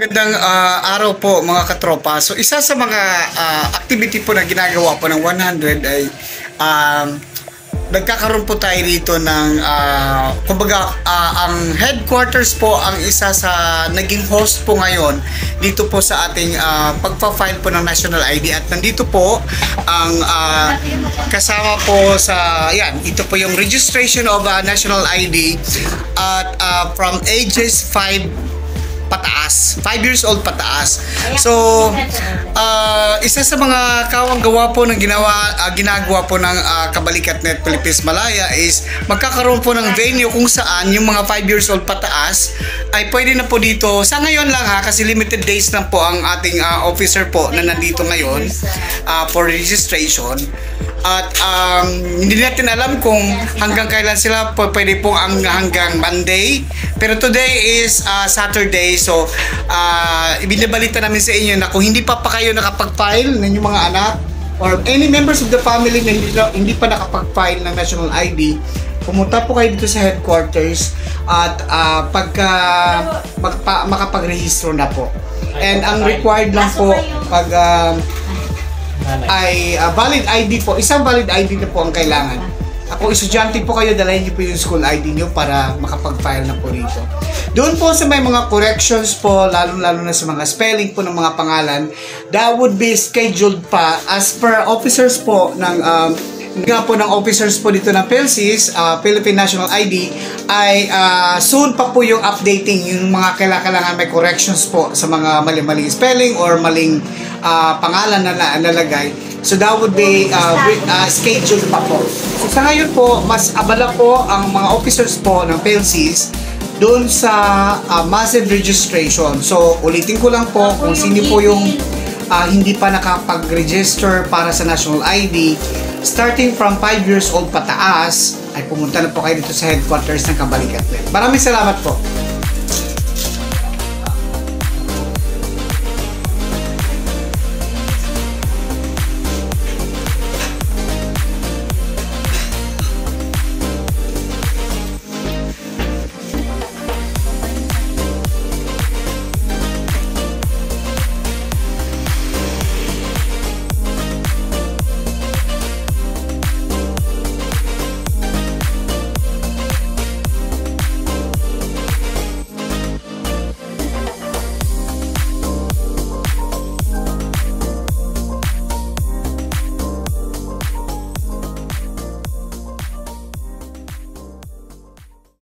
Magandang araw po mga katropa. So isa sa mga activity po na ginagawa po ng 100 ay nagkakaroon po tayo rito ng kumbaga ang headquarters po ang isa sa naging host po ngayon dito po sa ating pagpa-file po ng national ID, at nandito po ang kasama po sa ito po yung registration of national ID at from ages 5 pataas, 5 years old pataas. So isa sa mga kawang gawa po ng ginagawa po ng Kabalikat-Net Philippines Malaya is magkakaroon po ng venue kung saan yung mga 5 years old pataas ay pwede na po dito sa ngayon lang, kasi limited days lang po ang ating officer po na nandito ngayon for registration. At hindi natin alam kung hanggang kailan sila pwede po hanggang Monday, pero today is Saturday. So ibinabalita namin sa inyo na kung hindi pa kayo nakapag-file ng inyong mga anak or any members of the family na hindi pa nakapag-file ng national ID, pumunta po kayo dito sa headquarters at pagka makapag-rehistro na po. And ang required lang po pag ay valid ID po. Isang valid ID na po ang kailangan. Kung estudyante po kayo, dalahin niyo po yung school ID niyo para makapag-file na po rito. Doon po sa may mga corrections po, lalo-lalo na sa mga spelling po ng mga pangalan, that would be scheduled pa as per officers po ng officers po dito ng PhilSys, Philippine National ID, ay soon pa po yung updating yung mga kailangan may corrections po sa mga mali-maling spelling or maling pangalan na nalagay. So that would be scheduled pa po. So sa ngayon po, mas abala po ang mga officers po ng PhilSys doon sa massive registration. So ulitin ko lang po, kung sino po yung hindi pa nakapag-register para sa national ID, starting from 5 years old pataas, ay pumunta na po kayo dito sa headquarters ng Kabalikat-Net. Maraming salamat po.